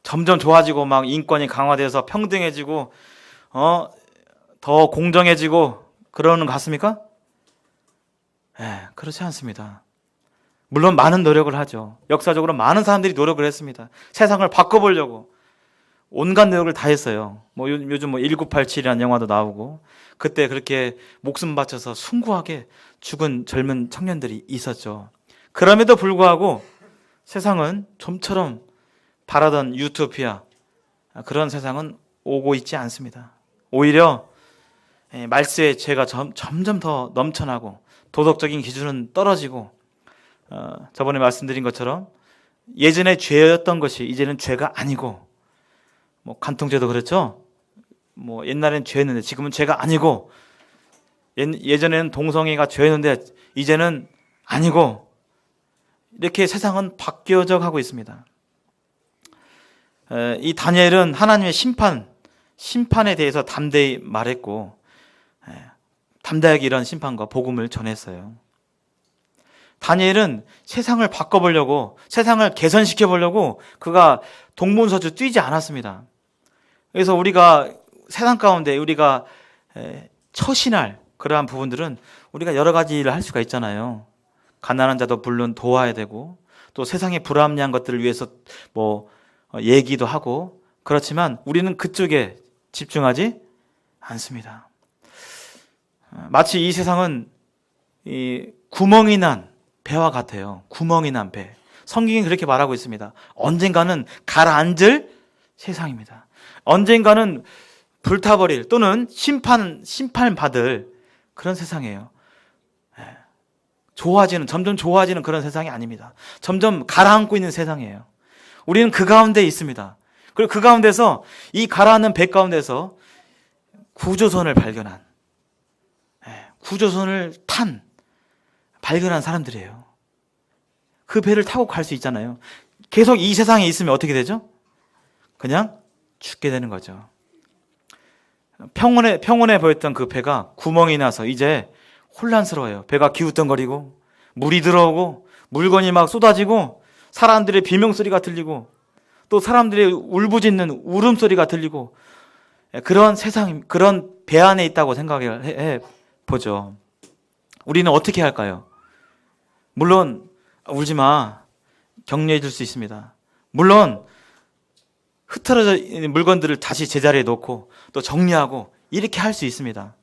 점점 좋아지고 막 인권이 강화돼서 평등해지고 더 공정해지고 그러는 것 같습니까? 그렇지 않습니다. 물론 많은 노력을 하죠. 역사적으로 많은 사람들이 노력을 했습니다. 세상을 바꿔보려고 온갖 노력을 다 했어요. 요즘 1987이라는 영화도 나오고 그때 그렇게 목숨 바쳐서 숭고하게 죽은 젊은 청년들이 있었죠. 그럼에도 불구하고 세상은 좀처럼 바라던 유토피아, 그런 세상은 오고 있지 않습니다. 오히려 말세의 죄가 점점 더 넘쳐나고 도덕적인 기준은 떨어지고 저번에 말씀드린 것처럼 예전에 죄였던 것이 이제는 죄가 아니고 간통죄도 그렇죠. 옛날엔 죄였는데 지금은 죄가 아니고 예전에는 동성애가 죄였는데 이제는 아니고 이렇게 세상은 바뀌어져 가고 있습니다. 이 다니엘은 하나님의 심판에 대해서 담대히 말했고 담대하게 이런 심판과 복음을 전했어요. 다니엘은 세상을 바꿔보려고, 세상을 개선시켜보려고 그가 동문서주 뛰지 않았습니다. 그래서 우리가 세상 가운데 우리가 처신할 그러한 부분들은 우리가 여러 가지 일을 할 수가 있잖아요. 가난한 자도 물론 도와야 되고 또 세상의 불합리한 것들을 위해서 얘기도 하고 그렇지만 우리는 그쪽에 집중하지 않습니다. 마치 이 세상은 이 구멍이 난 배와 같아요. 구멍이 난 배. 성경이 그렇게 말하고 있습니다. 언젠가는 가라앉을 세상입니다. 언젠가는 불타버릴 또는 심판받을 그런 세상이에요. 점점 좋아지는 그런 세상이 아닙니다. 점점 가라앉고 있는 세상이에요. 우리는 그 가운데 있습니다. 그리고 그 가운데서 이 가라앉는 배 가운데서 구조선을 발견한 발견한 사람들이에요. 그 배를 타고 갈 수 있잖아요. 계속 이 세상에 있으면 어떻게 되죠? 그냥 죽게 되는 거죠. 평온해 보였던 그 배가 구멍이 나서 이제 혼란스러워요. 배가 기우뚱거리고 물이 들어오고 물건이 막 쏟아지고 사람들의 비명소리가 들리고 또 사람들의 울부짖는 울음소리가 들리고 그런 세상, 그런 배 안에 있다고 생각해 보죠. 우리는 어떻게 할까요? 물론 울지 마. 격려해 줄 수 있습니다. 물론 흐트러져 있는 물건들을 다시 제자리에 놓고 또 정리하고 이렇게 할 수 있습니다.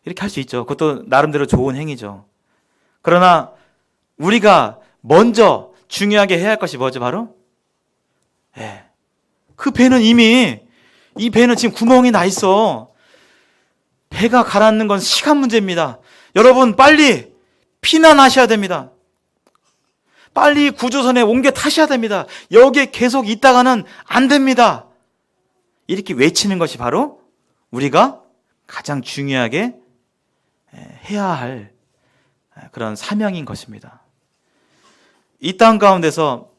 이렇게 할 수 있죠. 그것도 나름대로 좋은 행위죠. 그러나 우리가 먼저 중요하게 해야 할 것이 뭐죠? 바로 그 배는 이 배는 지금 구멍이 나 있어. 배가 가라앉는 건 시간 문제입니다. 여러분 빨리 피난하셔야 됩니다. 빨리 구조선에 옮겨 타셔야 됩니다. 여기에 계속 있다가는 안 됩니다. 이렇게 외치는 것이 바로 우리가 가장 중요하게 해야 할 그런 사명인 것입니다. 이 땅 가운데서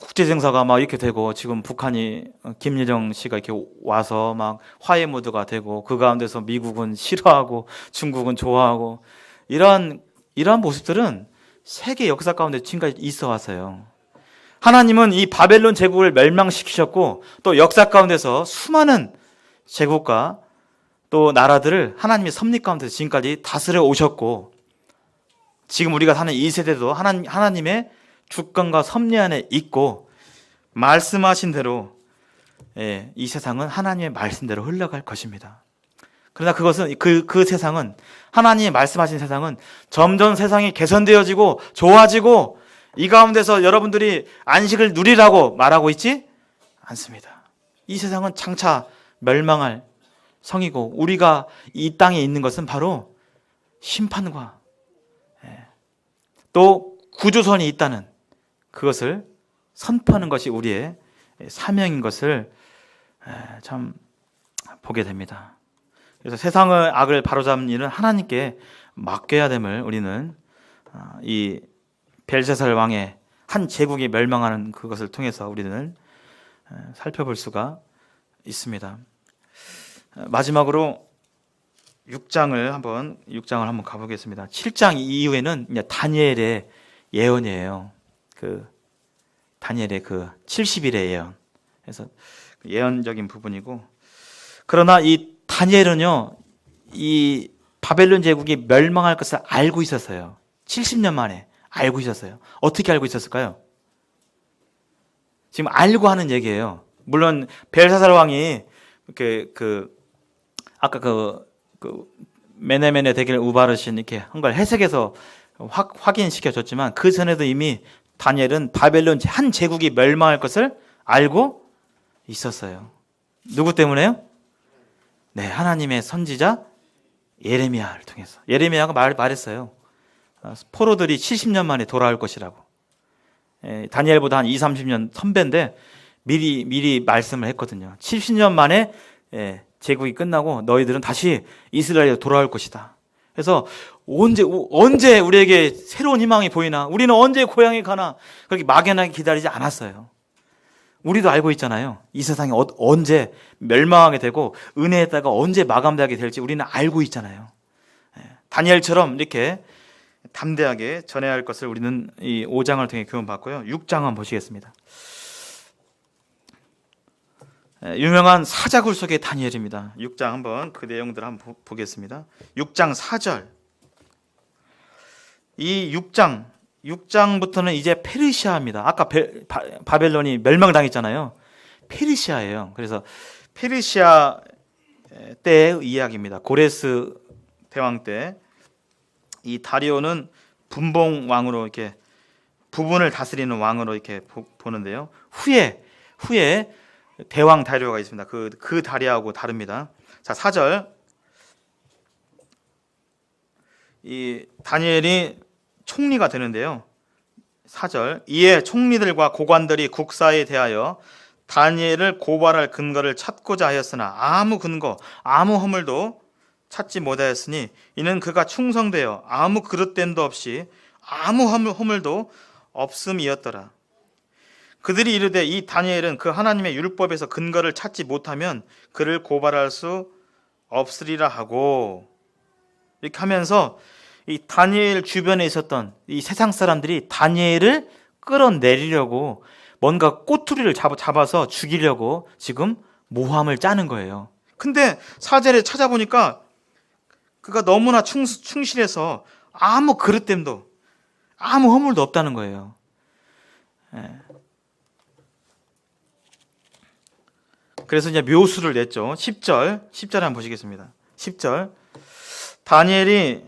국제정사가 막 이렇게 되고 지금 북한이 김여정 씨가 이렇게 와서 막 화해 모드가 되고 그 가운데서 미국은 싫어하고 중국은 좋아하고 이러한 모습들은 세계 역사 가운데 지금까지 있어 왔어요. 하나님은 이 바벨론 제국을 멸망시키셨고 또 역사 가운데서 수많은 제국과 또 나라들을 하나님의 섭리 가운데서 지금까지 다스려 오셨고 지금 우리가 사는 이 세대도 하나님의 주권과 섭리 안에 있고 말씀하신 대로 이 세상은 하나님의 말씀대로 흘러갈 것입니다. 그러나 그것은 그 세상은 하나님이 말씀하신 세상은 점점 세상이 개선되어지고 좋아지고 이 가운데서 여러분들이 안식을 누리라고 말하고 있지 않습니다. 이 세상은 장차 멸망할 성이고 우리가 이 땅에 있는 것은 바로 심판과 또 구조선이 있다는 그것을 선포하는 것이 우리의 사명인 것을 참 보게 됩니다. 그래서 세상의 악을 바로잡는 일은 하나님께 맡겨야 됨을 우리는 이 벨사살 왕의 한 제국이 멸망하는 그것을 통해서 우리는 살펴볼 수가 있습니다. 마지막으로 6장을 한번 가보겠습니다. 7장 이후에는 다니엘의 예언이에요. 다니엘의 70일의 예언. 그래서 예언적인 부분이고 그러나 이 다니엘은요, 이 바벨론 제국이 멸망할 것을 알고 있었어요. 70년 만에 알고 있었어요. 어떻게 알고 있었을까요? 지금 알고 하는 얘기예요. 물론 벨사살 왕이 아까 메네메네 대길 우바르신 이렇게 한 걸 해석해서 확인시켜 줬지만 그 전에도 이미 다니엘은 바벨론 한 제국이 멸망할 것을 알고 있었어요. 누구 때문에요? 네, 하나님의 선지자 예레미야를 통해서. 예레미야가 말했어요. 포로들이 70년 만에 돌아올 것이라고. 다니엘보다 한 20, 30년 선배인데 미리 말씀을 했거든요. 70년 만에 제국이 끝나고 너희들은 다시 이스라엘에 돌아올 것이다. 그래서 언제 우리에게 새로운 희망이 보이나? 우리는 언제 고향에 가나? 그렇게 막연하게 기다리지 않았어요. 우리도 알고 있잖아요. 이 세상이 언제 멸망하게 되고 은혜의 때가 언제 마감되게 될지 우리는 알고 있잖아요. 다니엘처럼 이렇게 담대하게 전해야 할 것을 우리는 이 5장을 통해 교훈받고요. 6장 한번 보시겠습니다. 유명한 사자굴 속의 다니엘입니다. 6장 한번 그 내용들 한번 보겠습니다. 6장 4절. 이 6장부터는 이제 페르시아입니다. 아까 바벨론이 멸망당했잖아요. 페르시아예요. 그래서 페르시아 때의 이야기입니다. 고레스 대왕 때 이 다리오는 분봉 왕으로 이렇게 부분을 다스리는 왕으로 이렇게 보는데요. 후에 대왕 다리오가 있습니다. 그 다리하고 다릅니다. 자, 4절. 이 다니엘이 총리가 되는데요. 4절. 이에 총리들과 고관들이 국사에 대하여 다니엘을 고발할 근거를 찾고자 하였으나 아무 근거, 아무 허물도 찾지 못하였으니 이는 그가 충성되어 아무 그릇됨도 없이 아무 허물도 없음이었더라. 그들이 이르되 이 다니엘은 그 하나님의 율법에서 근거를 찾지 못하면 그를 고발할 수 없으리라 하고, 이렇게 하면서 이 다니엘 주변에 있었던 이 세상 사람들이 다니엘을 끌어내리려고 뭔가 꼬투리를 잡아서 죽이려고 지금 모함을 짜는 거예요. 근데 4절에 찾아보니까 그가 너무나 충실해서 아무 그릇됨도 아무 허물도 없다는 거예요. 그래서 이제 묘수를 냈죠. 10절 한번 보시겠습니다. 10절. 다니엘이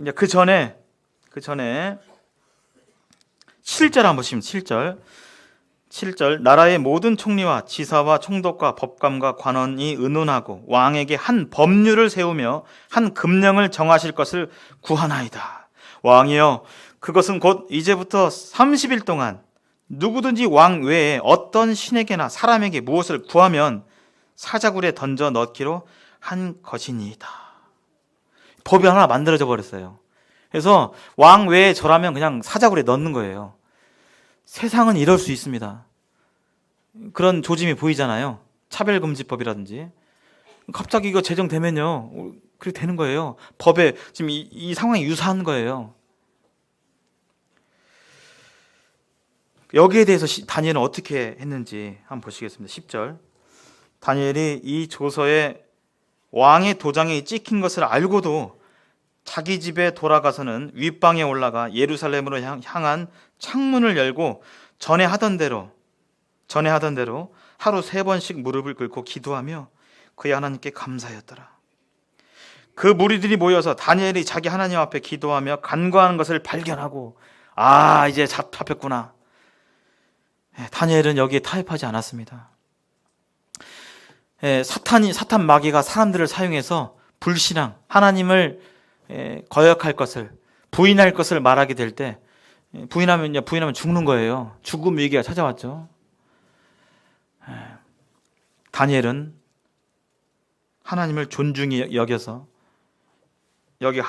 이제 그 전에 7절 한번 보시면 7절. 나라의 모든 총리와 지사와 총독과 법관과 관원이 의논하고 왕에게 한 법률을 세우며 한 금령을 정하실 것을 구하나이다. 왕이여, 그것은 곧 이제부터 30일 동안 누구든지 왕 외에 어떤 신에게나 사람에게 무엇을 구하면 사자굴에 던져 넣기로 한 것이니이다. 법이 하나 만들어져 버렸어요. 그래서 왕 외에 저라면 그냥 사자굴에 넣는 거예요. 세상은 이럴 수 있습니다. 그런 조짐이 보이잖아요. 차별금지법이라든지. 갑자기 이거 제정되면요, 그렇게 되는 거예요. 법에 지금 이 상황이 유사한 거예요. 여기에 대해서 다니엘은 어떻게 했는지 한번 보시겠습니다. 10절. 다니엘이 이 조서에 왕의 도장이 찍힌 것을 알고도 자기 집에 돌아가서는 윗방에 올라가 예루살렘으로 향한 창문을 열고 전에 하던 대로 하루 3번씩 무릎을 꿇고 기도하며 그의 하나님께 감사하였더라. 그 무리들이 모여서 다니엘이 자기 하나님 앞에 기도하며 간구하는 것을 발견하고, 이제 잡혔구나. 다니엘은 여기에 타협하지 않았습니다. 사탄 마귀가 사람들을 사용해서 불신앙, 하나님을 거역할 것을, 부인할 것을 말하게 될 때, 부인하면 죽는 거예요. 죽음 위기가 찾아왔죠. 다니엘은 하나님을 존중히 여겨서 여기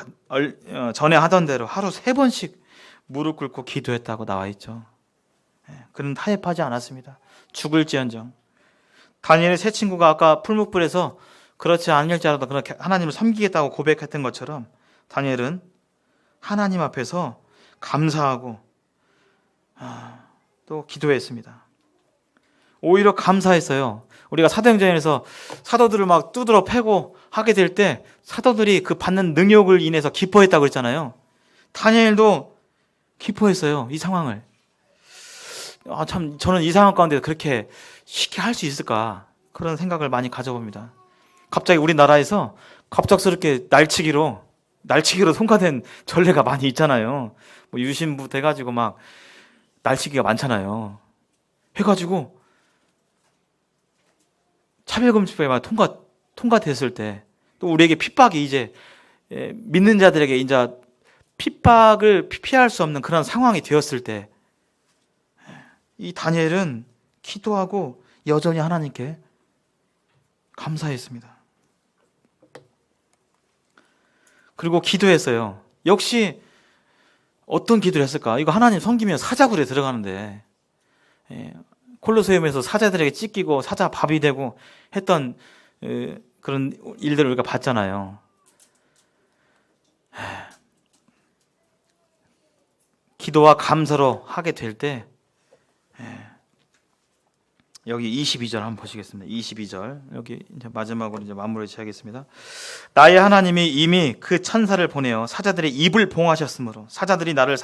전에 하던 대로 하루 3번씩 무릎 꿇고 기도했다고 나와 있죠. 그는 타협하지 않았습니다. 죽을지언정. 다니엘의 세 친구가 아까 풀무불에서 그렇지 않을지라도 그렇게 하나님을 섬기겠다고 고백했던 것처럼 다니엘은 하나님 앞에서 감사하고 또 기도했습니다. 오히려 감사했어요. 우리가 사도행전에서 사도들을 막 두드러 패고 하게 될 때 사도들이 그 받는 능욕을 인해서 기뻐했다고 그랬잖아요. 다니엘도 기뻐했어요. 이 상황을. 참 저는 이 상황 가운데 그렇게 쉽게 할 수 있을까, 그런 생각을 많이 가져봅니다. 갑자기 우리나라에서 갑작스럽게 날치기로 통과된 전례가 많이 있잖아요. 뭐 유신부 돼가지고 막 날치기가 많잖아요. 해가지고 차별금지법이 막 통과됐을 때, 또 우리에게 핍박이 이제 믿는 자들에게 이제 핍박을 피할 수 없는 그런 상황이 되었을 때, 이 다니엘은 기도하고 여전히 하나님께 감사했습니다. 그리고 기도했어요. 역시 어떤 기도를 했을까? 이거 하나님 섬기면 사자굴에 들어가는데, 콜로세움에서 사자들에게 찢기고 사자 밥이 되고 했던 그런 일들을 우리가 봤잖아요. 기도와 감사로 하게 될 때, 여기 22절 한번 보시겠습니다. 22절. 여기 이제 마지막으로 이제 마무리 지하겠습니다. 나의 하나님이 이미 그 천사를 보내어 사자들의 입을 봉하셨으므로 사자들이 나를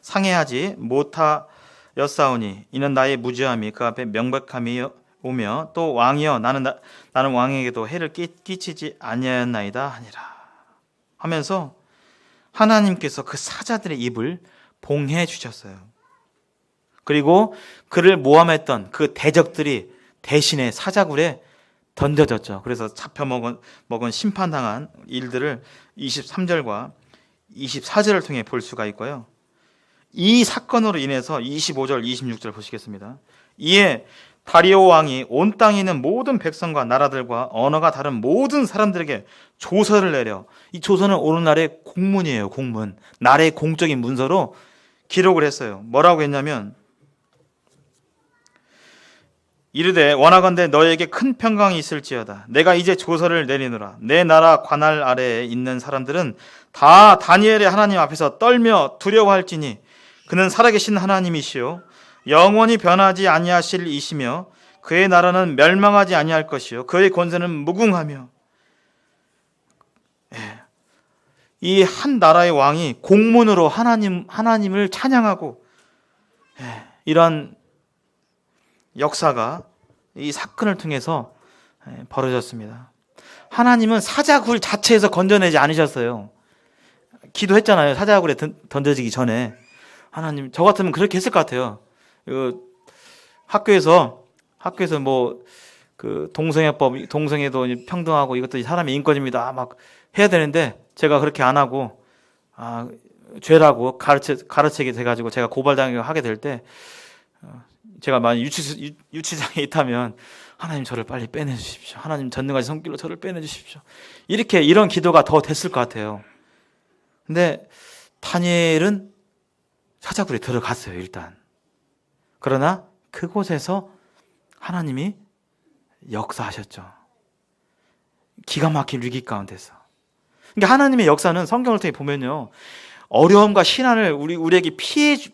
상해하지 못하였사오니 이는 나의 무죄함이 그 앞에 명백함이 오며 또 왕이여 나는 왕에게도 해를 끼치지 아니하였나이다 하니라 하면서 하나님께서 그 사자들의 입을 봉해 주셨어요. 그리고 그를 모함했던 그 대적들이 대신에 사자굴에 던져졌죠. 그래서 잡혀먹은 심판당한 일들을 23절과 24절을 통해 볼 수가 있고요. 이 사건으로 인해서 25절, 26절 보시겠습니다. 이에 다리오 왕이 온 땅에 있는 모든 백성과 나라들과 언어가 다른 모든 사람들에게 조서를 내려, 이 조서는 오늘날의 공문이에요. 공문. 나라의 공적인 문서로 기록을 했어요. 뭐라고 했냐면, 이르되 원하건대 너에게 큰 평강이 있을지어다. 내가 이제 조서를 내리노라. 내 나라 관할 아래에 있는 사람들은 다 다니엘의 하나님 앞에서 떨며 두려워할지니 그는 살아계신 하나님이시요 영원히 변하지 아니하실 이시며 그의 나라는 멸망하지 아니할 것이요 그의 권세는 무궁하며. 이 한 나라의 왕이 공문으로 하나님을 찬양하고 이런 역사가 이 사건을 통해서 벌어졌습니다. 하나님은 사자굴 자체에서 건져내지 않으셨어요. 기도했잖아요. 사자굴에 던져지기 전에. 하나님, 저 같으면 그렇게 했을 것 같아요. 학교에서 뭐 그 동성애도 평등하고 이것도 사람의 인권입니다. 막 해야 되는데 제가 그렇게 안 하고 죄라고 가르치게 돼가지고 제가 고발당하게 될 때 제가 만약 유치장에 있다면 하나님 저를 빨리 빼내주십시오. 하나님 전능하신 손길로 저를 빼내주십시오. 이런 기도가 더 됐을 것 같아요. 근데 다니엘은 사자굴에 들어갔어요, 일단. 그러나 그곳에서 하나님이 역사하셨죠. 기가 막힌 위기 가운데서. 그러니까 하나님의 역사는 성경을 통해 보면요, 어려움과 신한을 우리에게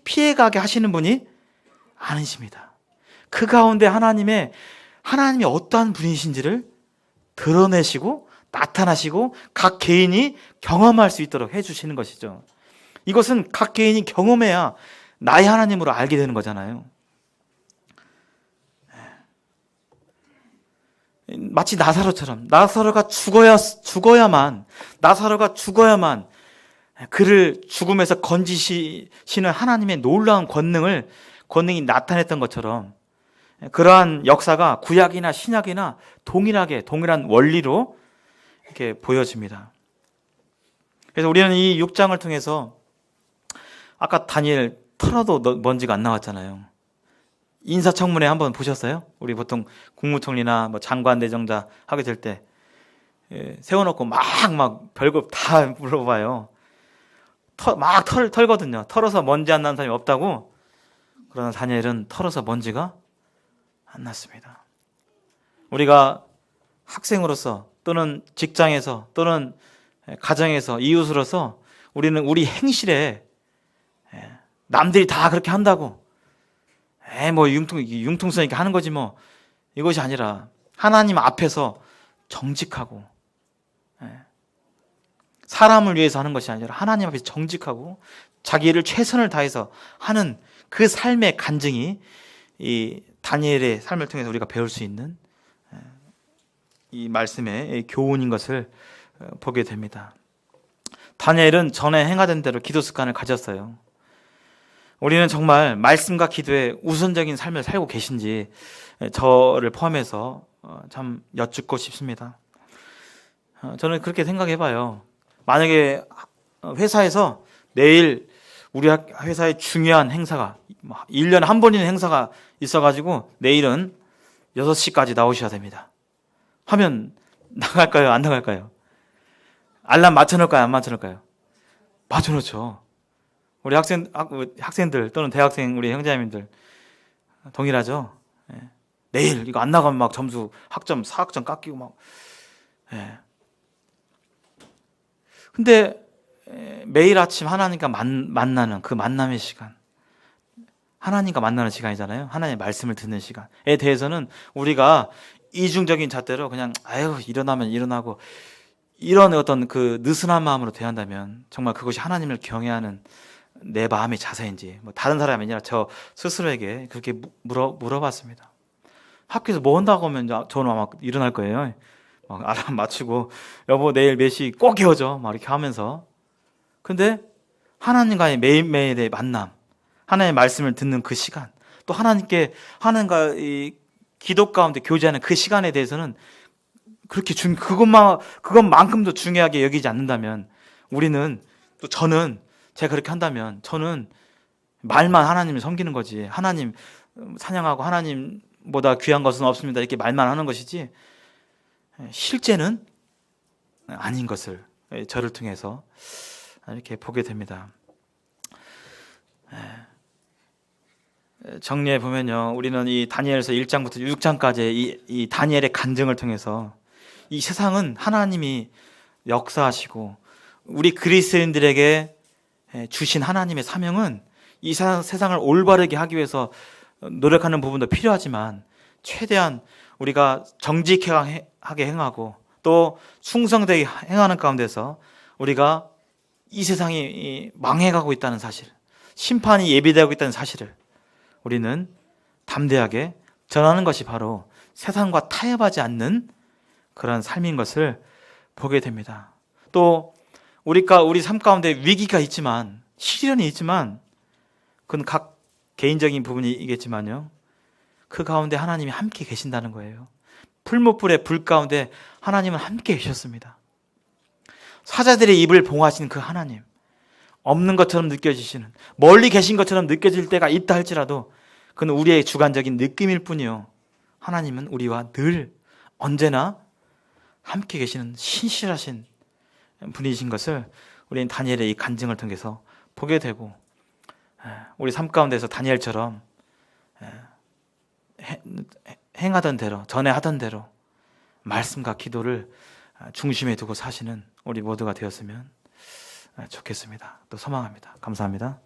피해가게 하시는 분이 아니십니다. 그 가운데 하나님이 어떠한 분이신지를 드러내시고 나타나시고 각 개인이 경험할 수 있도록 해주시는 것이죠. 이것은 각 개인이 경험해야 나의 하나님으로 알게 되는 거잖아요. 마치 나사로처럼 나사로가 죽어야만 그를 죽음에서 건지시는 하나님의 놀라운 권능이 나타냈던 것처럼 그러한 역사가 구약이나 신약이나 동일한 원리로 이렇게 보여집니다. 그래서 우리는 이 6장을 통해서 아까 다니엘 털어도 먼지가 안 나왔잖아요. 인사청문회 한번 보셨어요? 우리 보통 국무총리나 뭐 장관 내정자 하게 될 때 세워놓고 막 별거 다 물어봐요. 막 털거든요. 털어서 먼지 안 나는 사람이 없다고. 그러나 다니엘은 털어서 먼지가 안 났습니다. 우리가 학생으로서 또는 직장에서 또는 가정에서 이웃으로서 우리는 우리 행실에 남들이 다 그렇게 한다고 뭐 융통성 있게 하는 거지 뭐, 이것이 아니라 하나님 앞에서 정직하고 사람을 위해서 하는 것이 아니라 하나님 앞에서 정직하고 자기 일을 최선을 다해서 하는 그 삶의 간증이 이 다니엘의 삶을 통해서 우리가 배울 수 있는 이 말씀의 교훈인 것을 보게 됩니다. 다니엘은 전에 행하던 대로 기도 습관을 가졌어요. 우리는 정말 말씀과 기도에 우선적인 삶을 살고 계신지 저를 포함해서 참 여쭙고 싶습니다. 저는 그렇게 생각해봐요. 만약에 회사에서 내일 우리 회사의 중요한 행사가 1년에 한 번 있는 행사가 있어가지고 내일은 6시까지 나오셔야 됩니다 하면 나갈까요? 안 나갈까요? 알람 맞춰놓을까요? 안 맞춰놓을까요? 맞춰놓죠. 우리 학생들 또는 대학생 우리 형제자매들 동일하죠. 내일 이거 안 나가면 막 점수 학점 4학점 깎이고 막. 근데 매일 아침 하나님과 만나는 그 만남의 시간, 하나님과 만나는 시간이잖아요. 하나님의 말씀을 듣는 시간에 대해서는 우리가 이중적인 잣대로 그냥 일어나면 일어나고 이런 어떤 그 느슨한 마음으로 대한다면 정말 그것이 하나님을 경외하는 내 마음의 자세인지, 뭐 다른 사람이 아니라 저 스스로에게 그렇게 물어봤습니다. 학교에서 뭐 한다고 하면 저는 아마 일어날 거예요. 막 알람 맞추고 여보 내일 몇 시 꼭 깨워줘 막 이렇게 하면서. 근데 하나님과의 매일매일의 만남, 하나님의 말씀을 듣는 그 시간, 또 하나님과 이 기도 가운데 교제하는 그 시간에 대해서는 그렇게 그것만큼도 중요하게 여기지 않는다면 우리는, 또 저는 제가 그렇게 한다면 저는 말만 하나님을 섬기는 거지, 하나님 찬양하고 하나님보다 귀한 것은 없습니다 이렇게 말만 하는 것이지 실제는 아닌 것을 저를 통해서 이렇게 보게 됩니다. 정리해 보면요, 우리는 이 다니엘서 1장부터 6장까지 이 다니엘의 간증을 통해서 이 세상은 하나님이 역사하시고 우리 그리스도인들에게 주신 하나님의 사명은 이 세상을 올바르게 하기 위해서 노력하는 부분도 필요하지만 최대한 우리가 정직하게 행하고 또 충성되게 행하는 가운데서 우리가 이 세상이 망해가고 있다는 사실, 심판이 예비되고 있다는 사실을 우리는 담대하게 전하는 것이 바로 세상과 타협하지 않는 그런 삶인 것을 보게 됩니다. 또 우리 삶 가운데 위기가 있지만, 시련이 있지만, 그건 각 개인적인 부분이겠지만요, 그 가운데 하나님이 함께 계신다는 거예요. 풀무불의 불 가운데 하나님은 함께 계셨습니다. 사자들의 입을 봉하신 그 하나님, 없는 것처럼 느껴지시는, 멀리 계신 것처럼 느껴질 때가 있다 할지라도 그건 우리의 주관적인 느낌일 뿐이요, 하나님은 우리와 늘 언제나 함께 계시는 신실하신 분이신 것을 우리는 다니엘의 이 간증을 통해서 보게 되고, 우리 삶 가운데서 다니엘처럼 행하던 대로, 전에 하던 대로 말씀과 기도를 중심에 두고 사시는 우리 모두가 되었으면 좋겠습니다. 또 소망합니다. 감사합니다.